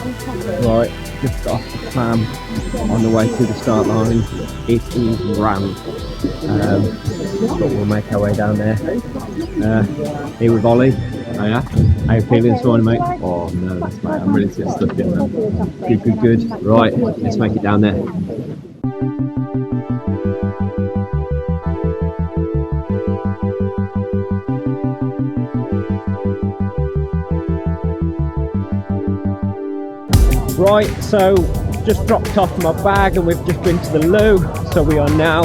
Right, just got off the tram on the way to the start line. It is rammed. But we'll make our way down there. Here with Ollie. Hiya. How you feeling this morning, mate? Oh no, that's mate. I'm ready to get stuck in, man. Good. Right, let's make it down there. Right, so just dropped off my bag and we've just been to the loo, so we are now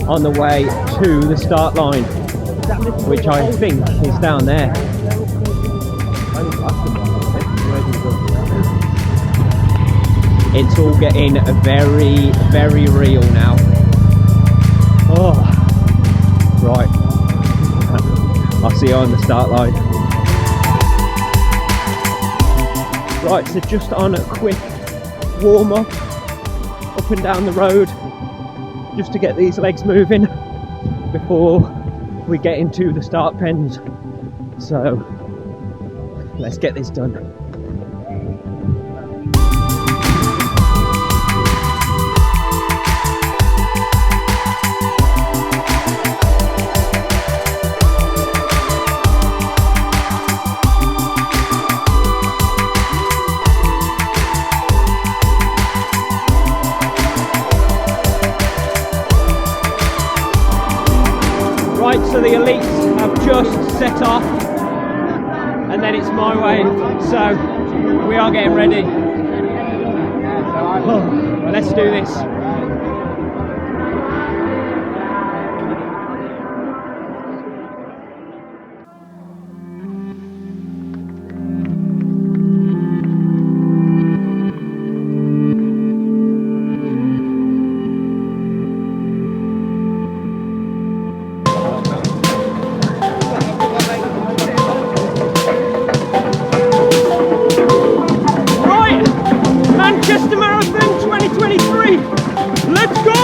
on the way to the start line, which I think is down there. It's all getting very real now. Oh, right. I'll see you on the start line. Right, so just on a quick warm up and down the road, just to get these legs moving before we get into the start pens. So let's get this done. Right, so the elites have just set off and then it's my way, so we are getting ready. Oh, let's do this. Let's go!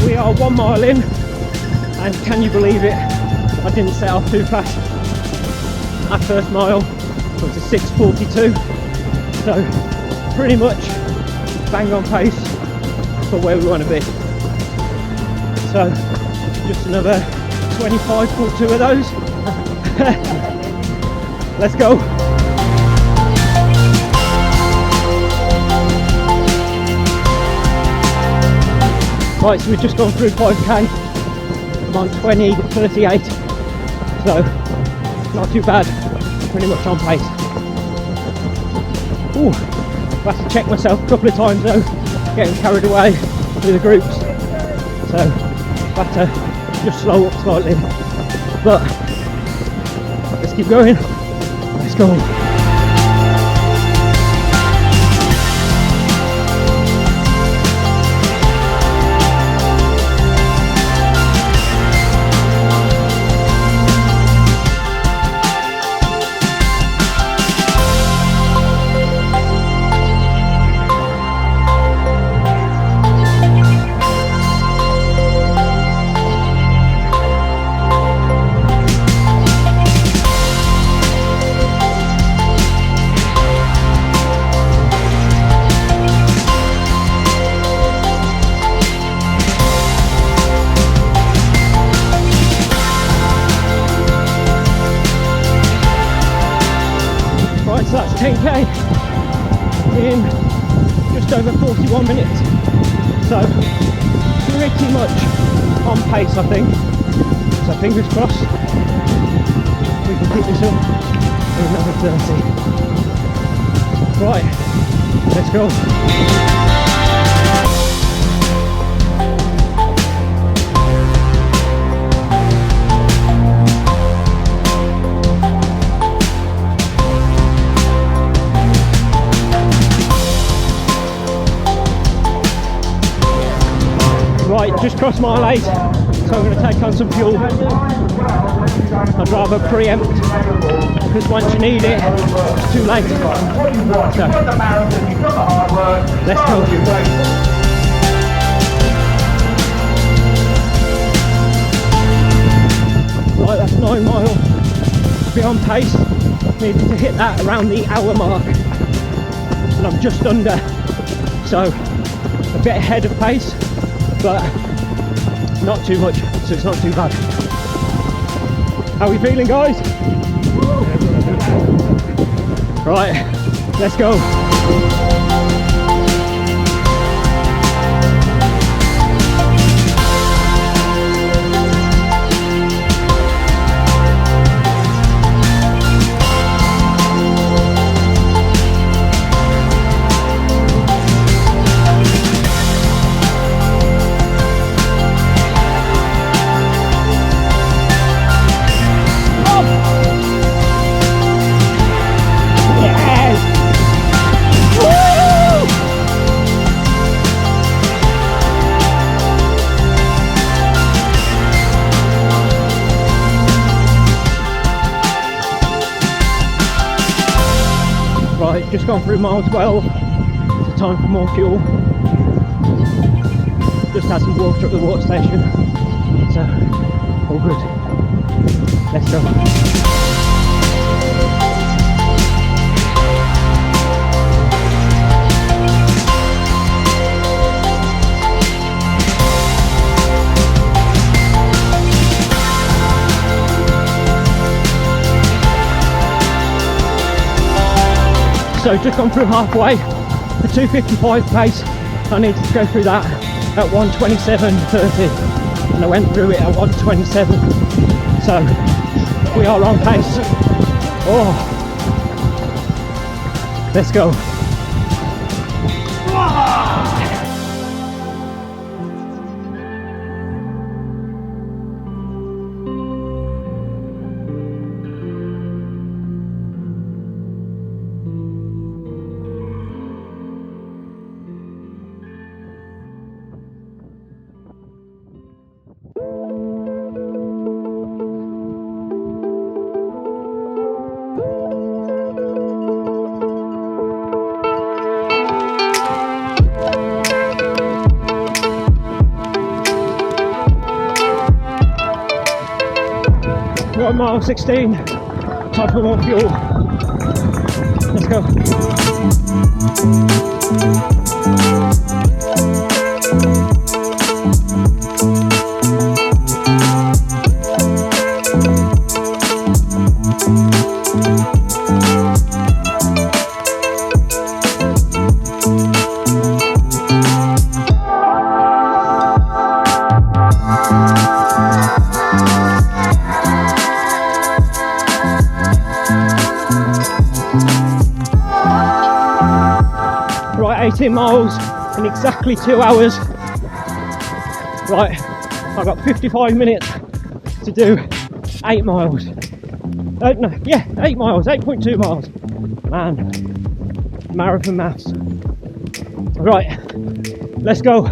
We are 1 mile in, and can you believe it, I didn't set off too fast. That first mile was a 6:42, so pretty much bang on pace for where we want to be. So just another 25.2 of those. Let's go. Right, so we've just gone through 5k, I'm on 20:38, so not too bad, pretty much on pace. Ooh, I've had to check myself a couple of times though, getting carried away with the groups, so I've had to just slow up slightly, but let's keep going, let's go. So that's 10k in just over 41 minutes, so pretty much on pace I think, so fingers crossed we can keep this up for another 30. Right, let's go. just crossed mile 8, so I'm going to take on some fuel. I'd rather preempt, because once you need it, it's too late. So, let's go. Right, that's 9 miles. To be on pace, needed to hit that around the hour mark. And I'm just under, so a bit ahead of pace, but not too much, so it's not too bad. How are we feeling, guys? Right, let's go. Right, just gone through mile 12, it's time for more fuel. Just had some water at the water station, so all good. Let's go. So just gone through halfway, the 2:55 pace, I needed to go through that at 1:27:30, and I went through it at 1:27, so we are on pace. Oh, let's go. We're on mile 16, time for more fuel. Let's go. Right, 18 miles in exactly 2 hours. Right, I've got 55 minutes to do 8 miles. No, yeah, 8 miles, 8.2 miles. Man, marathon maths. Right, let's go.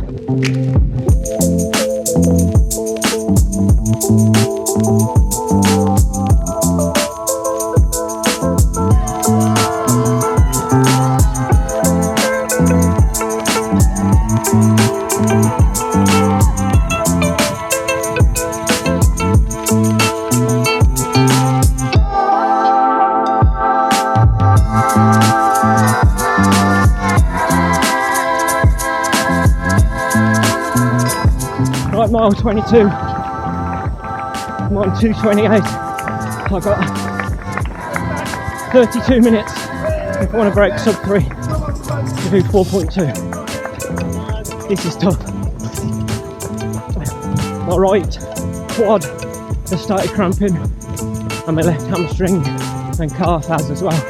Right, mile 22. I'm on 2:28. I've got 32 minutes if I want to break sub 3 to do 4.2. This is tough. My right quad has started cramping, and my left hamstring and calf has as well.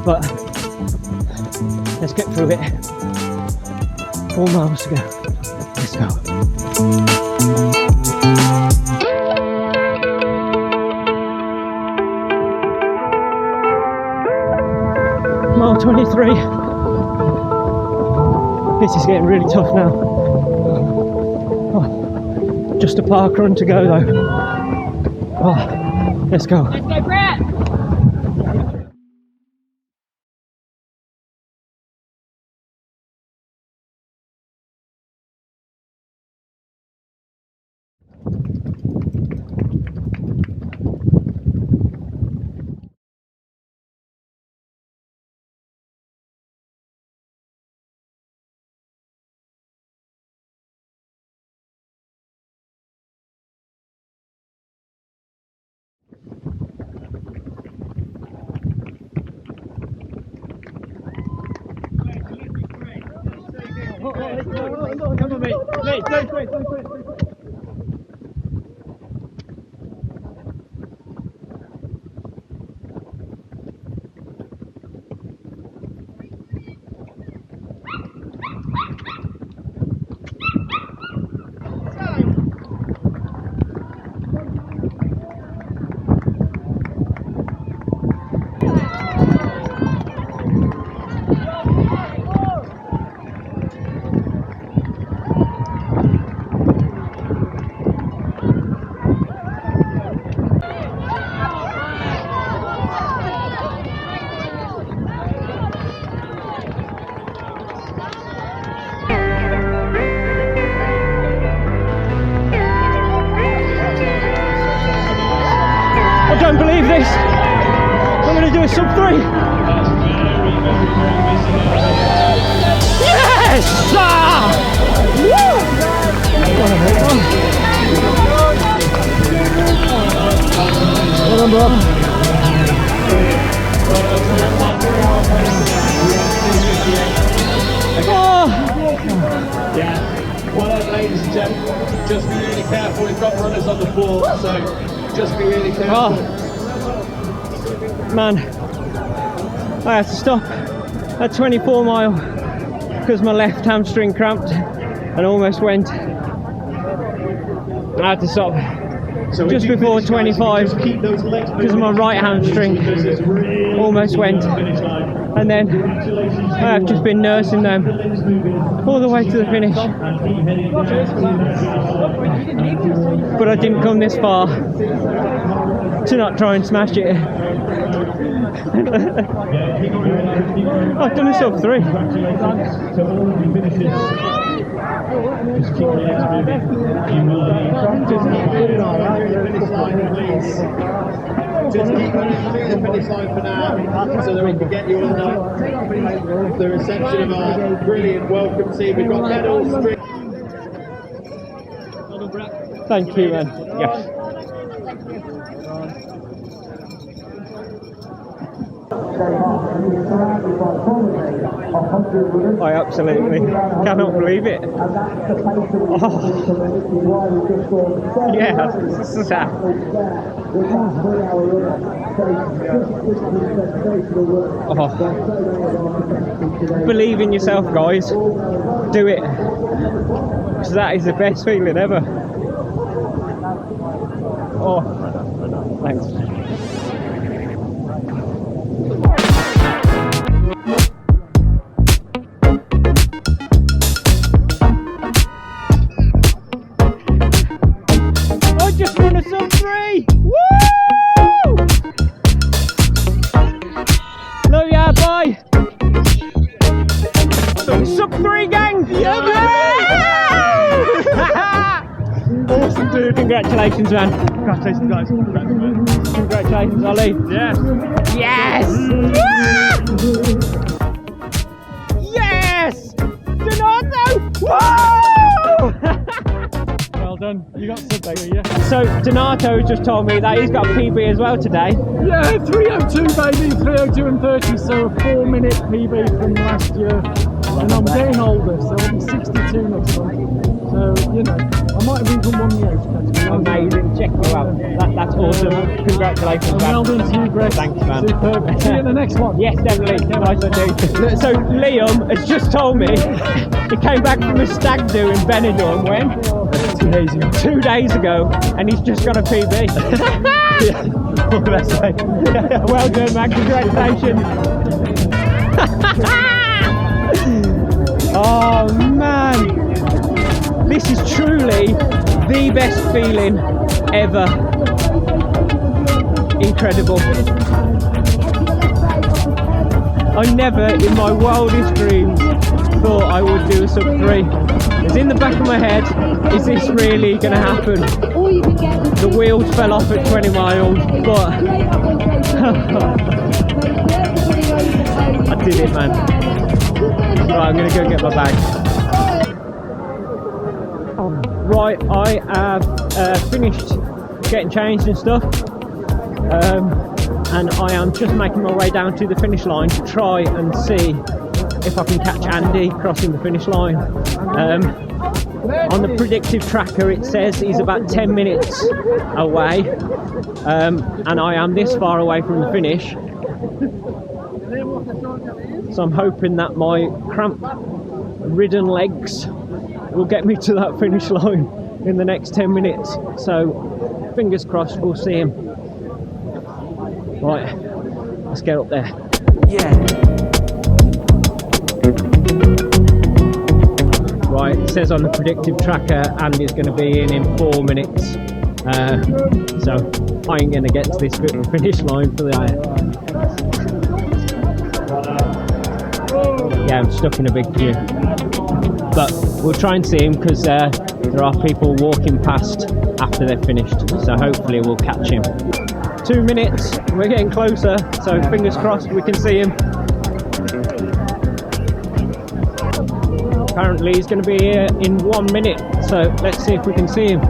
But let's get through it. 4 miles to go. Let's go. Mile 23. This is getting really tough now. Oh. Just a park run to go though. Oh, let's go. Let's go, Brett! Come on, mate. Mate, don't quit. I don't believe this. I'm going to do a sub 3. Yes! Ah! Woo! Well done, bro. Oh! Yeah. Well, ladies and gentlemen, just be really careful. We've got runners on the floor, so just be really careful. Oh, man, I had to stop at 24 mile because my left hamstring cramped and almost went. I had to stop So just before 25 because my right hamstring almost went, and then I have just been nursing them all the way to the finish. But I didn't come this far to not try and smash it. I've done a sub 3. Just keep your legs moving. You will just keep moving on the finish line, please. Just keep running through the finish line for now, so that we can get you on the reception of our brilliant welcome team. We've got medals, string. Thank you, man. Yes. I absolutely cannot believe it. Oh. Yeah, this is that. Oh. Believe in yourself, guys. Do it. Because that is the best feeling ever. Oh, thanks. Just run a sub 3! Woo! Love ya, bye! Sub 3 gang! Yeah, awesome, dude! Congratulations, man! Congratulations, guys. Congratulations, Ollie! Yes! Yes! Yes! Donato! Woo! Well done. You got sub 3, yeah? So Donato just told me that he's got a PB as well today. Yeah, 3:02 baby, 3:02 and 30, so a 4-minute PB from last year. And I'm getting older, so I'll be 62 next month. So, you know, I might have even won the age category. Amazing, check you out. That's awesome. Congratulations, man. Well done to you, Greg. Thanks, man. Superb. See you in the next one. Yes, definitely. Nice indeed. So Liam has just told me he came back from a stag do in Benidorm when? 2 days ago. 2 days ago, and he's just got a PB. Well done, man. Congratulations. Oh man, this is truly the best feeling ever. Incredible. I never in my wildest dreams thought I would do a sub 3. It's in the back of my head, is this really going to happen? The wheels fell off at 20 miles, but I did it, man. Right, I'm going to go get my bag. Right, I have finished getting changed and stuff, and I am just making my way down to the finish line to try and see if I can catch Andy crossing the finish line. On the predictive tracker it says he's about 10 minutes away, and I am this far away from the finish, so I'm hoping that my cramp-ridden legs will get me to that finish line in the next 10 minutes. So fingers crossed we'll see him. Right, let's get up there. Yeah. Right, it says on the predictive tracker Andy's going to be in 4 minutes. So I ain't going to get to this finish line for the yeah, I'm stuck in a big queue. But we'll try and see him because there are people walking past after they're finished. So hopefully we'll catch him. 2 minutes, we're getting closer, so fingers crossed we can see him. Apparently he's going to be here in 1 minute, so let's see if we can see him.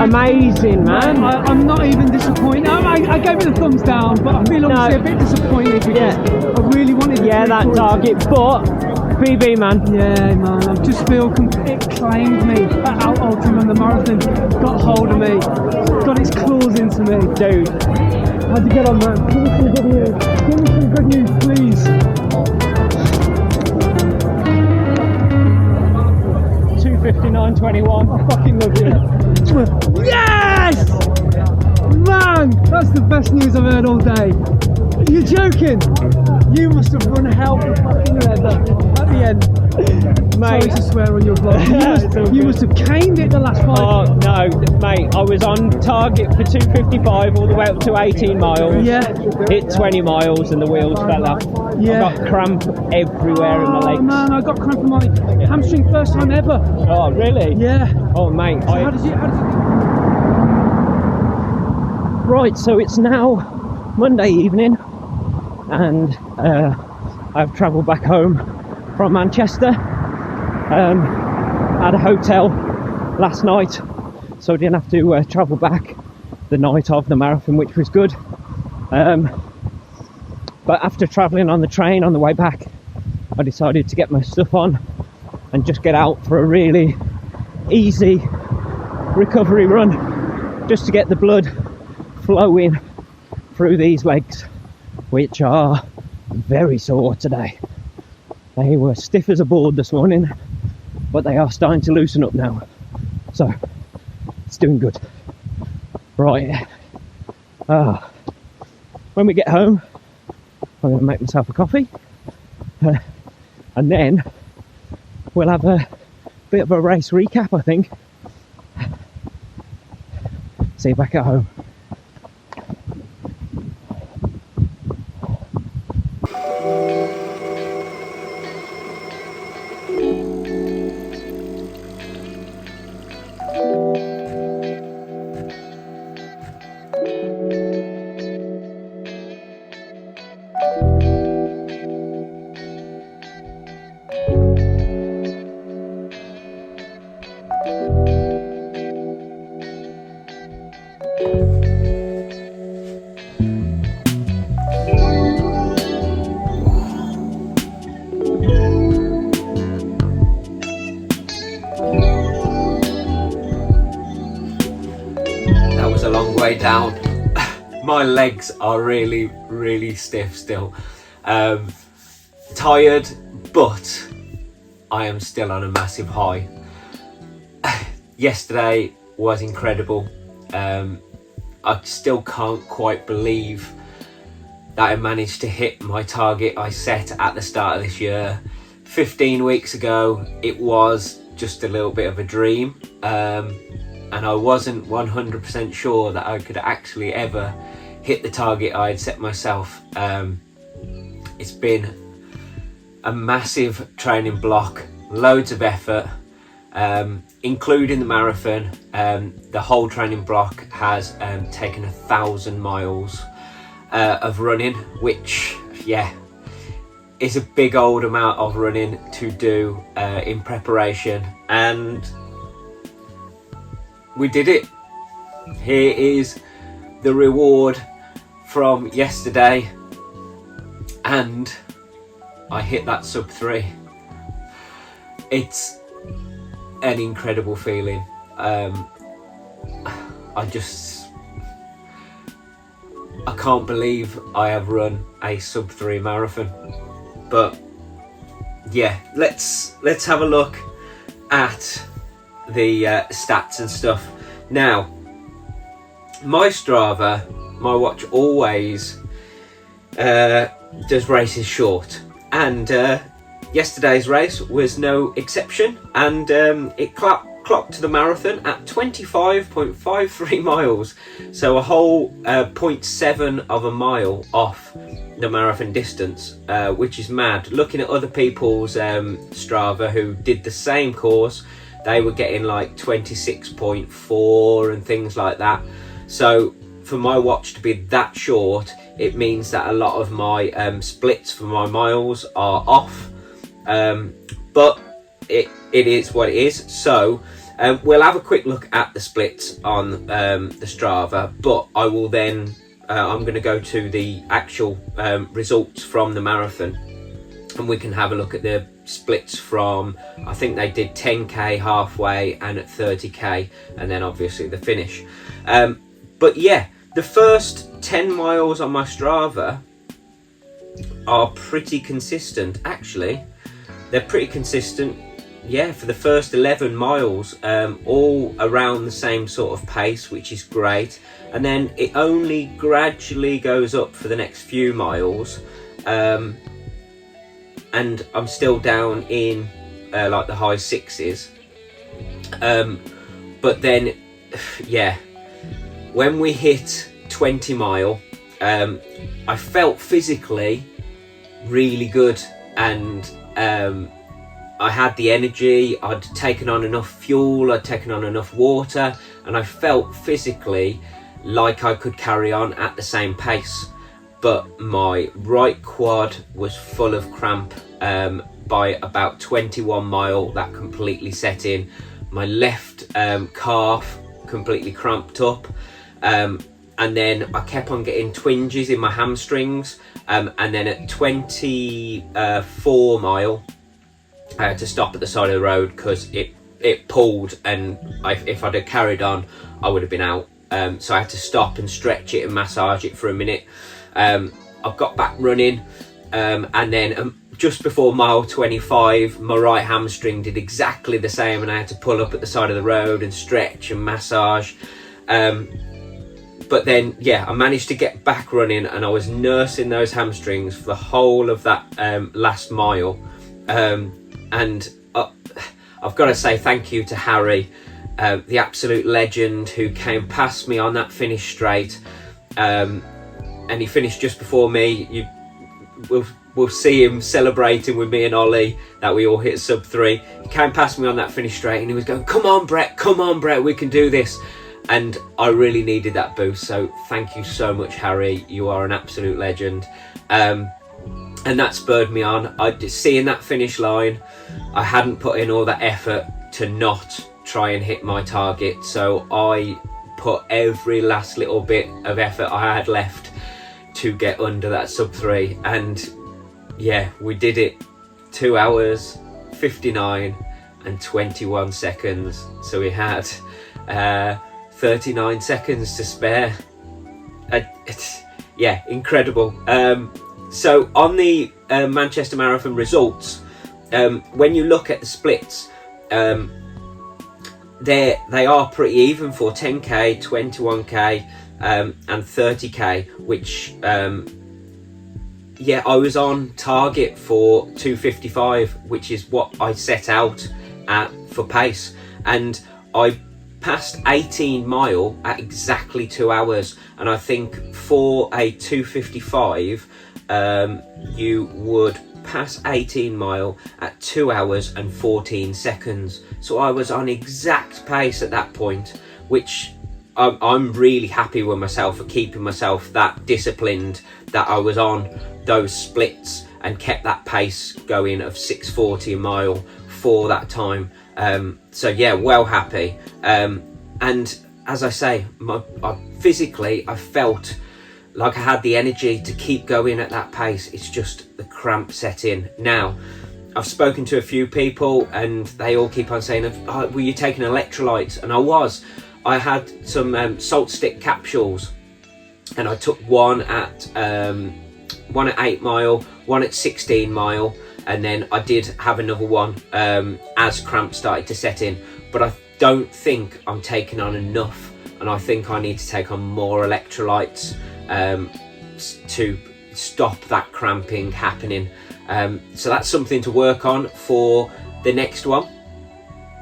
Amazing, man. I'm not even disappointed. I gave it a thumbs down, but I feel obviously a bit disappointed because I really wanted that target, but PB, man. Yeah, man. I just feel it claimed me. That out ultra on the marathon got hold of me, got its claws into me. Dude, how'd you get on, man? Give me some good news. Give me some good news, please. 2:59:21. I fucking love you. Yes! Man, that's the best news I've heard all day. You're joking? You must have run hell for fucking leather at the end. Mate. Sorry to swear on your vlog. You must have caned it the last 5. Oh no, mate, I was on target for 2:55 all the way up to 18 miles. Yeah. Hit 20 miles and the wheels fell off. Yeah. I got cramp everywhere in my legs. Oh man, I got cramp in my hamstring first time ever. Oh really? Yeah. Oh mate. So how did you Right, so it's now Monday evening and I've travelled back home from Manchester. Had a hotel last night, so I didn't have to travel back the night of the marathon, which was good. But after travelling on the train on the way back, I decided to get my stuff on and just get out for a really easy recovery run, just to get the blood flowing through these legs, which are very sore today. They were stiff as a board this morning, but they are starting to loosen up now, so it's doing good. Right, when we get home I'm going to make myself a coffee, and then we'll have a bit of a race recap, I think. See you back at home. was a long way down. My legs are really stiff still. Tired, but I am still on a massive high. Yesterday was incredible. I still can't quite believe that I managed to hit my target I set at the start of this year. 15 weeks ago, it was just a little bit of a dream, and I wasn't 100% sure that I could actually ever hit the target I had set myself. It's been a massive training block, loads of effort, including the marathon. The whole training block has taken 1,000 miles of running, which, yeah, is a big old amount of running to do in preparation, and we did it. Here is the reward from yesterday, and I hit that sub 3. It's an incredible feeling. I can't believe I have run a sub 3 marathon. But yeah, let's have a look at the stats and stuff. Now, my Strava, my watch always does races short, and yesterday's race was no exception, and it clocked to the marathon at 25.53 miles, so a whole 0.7 of a mile off the marathon distance, which is mad. Looking at other people's Strava who did the same course, they were getting like 26.4 and things like that. So for my watch to be that short, it means that a lot of my splits for my miles are off, but it is what it is. So we'll have a quick look at the splits on the Strava, but I will then I'm going to go to the actual results from the marathon, and we can have a look at the splits from, I think they did 10k halfway and at 30k, and then obviously the finish. But yeah, the first 10 miles on my Strava are pretty consistent. Actually, they're pretty consistent, yeah, for the first 11 miles, all around the same sort of pace, which is great. And then it only gradually goes up for the next few miles, and I'm still down in like the high 6s, but then yeah, when we hit 20 mile, I felt physically really good, and I had the energy, I'd taken on enough fuel, I'd taken on enough water, and I felt physically like I could carry on at the same pace. But my right quad was full of cramp by about 21 mile. That completely set in. My left calf completely cramped up, and then I kept on getting twinges in my hamstrings, and then at 24 mile I had to stop at the side of the road because it pulled, and if I'd have carried on I would have been out. So I had to stop and stretch it and massage it for a minute. I got back running, and then just before mile 25 my right hamstring did exactly the same, and I had to pull up at the side of the road and stretch and massage. But then yeah, I managed to get back running, and I was nursing those hamstrings for the whole of that last mile. And I've got to say thank you to Harry, the absolute legend, who came past me on that finish straight, and he finished just before me. We'll see him celebrating with me and Ollie that we all hit sub 3. He came past me on that finish straight and he was going, come on Brett, we can do this. And I really needed that boost, so thank you so much, Harry. You are an absolute legend. And that spurred me on. Seeing that finish line, I hadn't put in all that effort to not try and hit my target, so I put every last little bit of effort I had left to get under that sub 3, and yeah, we did it. 2 hours 59 and 21 seconds. So we had 39 seconds to spare. Yeah, incredible. So on the Manchester Marathon results, when you look at the splits, they are pretty even for 10k, 21k, and 30k, which yeah, I was on target for 2:55, which is what I set out at for pace, and I passed 18 mile at exactly 2 hours. And I think for a 2:55, you would pass 18 mile at 2 hours and 14 seconds. So I was on exact pace at that point, which I'm really happy with myself for keeping myself that disciplined, that I was on those splits and kept that pace going of 6:40 a mile for that time. So yeah, well happy. And as I say, physically I felt like I had the energy to keep going at that pace. It's just the cramp set in. Now, I've spoken to a few people and they all keep on saying, oh, were you taking electrolytes? And I was. I had some salt stick capsules, and I took one at 8 mile, one at 16 mile, and then I did have another one as cramp started to set in. But I don't think I'm taking on enough, and I think I need to take on more electrolytes to stop that cramping happening. So that's something to work on for the next one.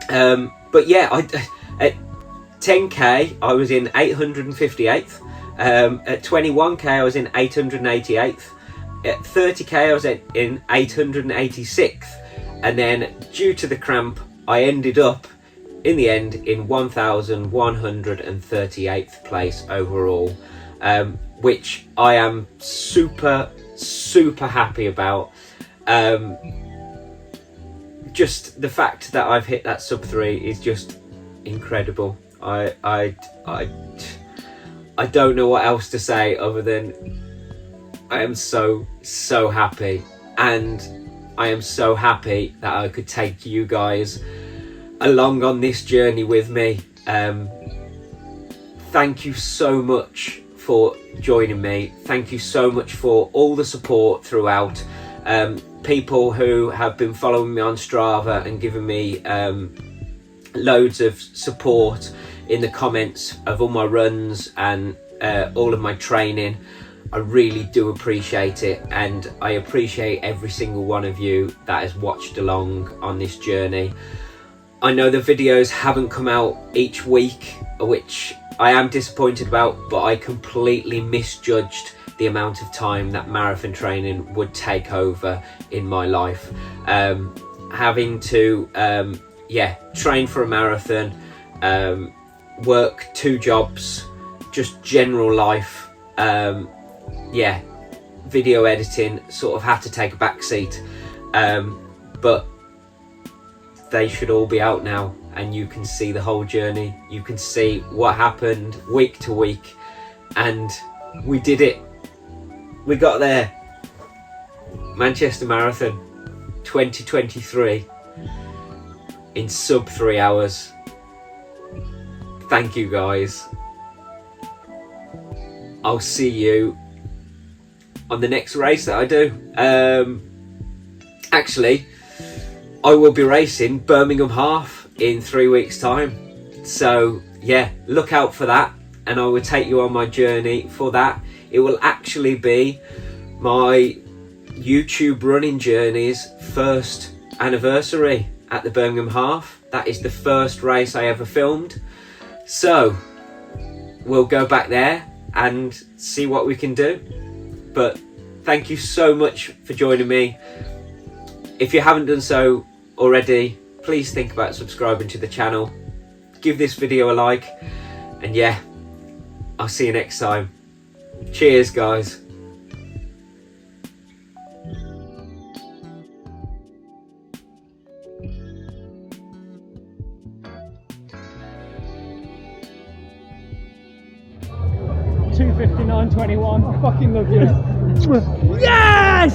But yeah, at 10k I was in 858th, at 21k I was in 888th, at 30k I was in 886th, and then due to the cramp I ended up in the end in 1138th place overall, which I am super happy about. Just the fact that I've hit that sub 3 is just incredible. I don't know what else to say other than I am so happy, and I am so happy that I could take you guys along on this journey with me. Thank you so much for joining me. Thank you so much for all the support throughout. People who have been following me on Strava and giving me loads of support in the comments of all my runs and all of my training. I really do appreciate it, and I appreciate every single one of you that has watched along on this journey. I know the videos haven't come out each week, which I am disappointed about, but I completely misjudged the amount of time that marathon training would take over in my life. Having to train for a marathon, work 2 jobs, just general life, video editing sort of had to take a back seat, but they should all be out now, and you can see the whole journey. You can see what happened week to week, and we did it. We got there. Manchester Marathon 2023 in sub 3 hours. Thank you guys. I'll see you on the next race that I do. Actually, I will be racing Birmingham Half in 3 weeks time, so yeah, look out for that, and I will take you on my journey for that. It will actually be my YouTube running journey's first anniversary at the Birmingham Half. That is the first race I ever filmed, so we'll go back there and see what we can do. But thank you so much for joining me. If you haven't done so already, please think about subscribing to the channel, give this video a like, and yeah, I'll see you next time. Cheers guys. .2:59:21. I fucking love you. Yes!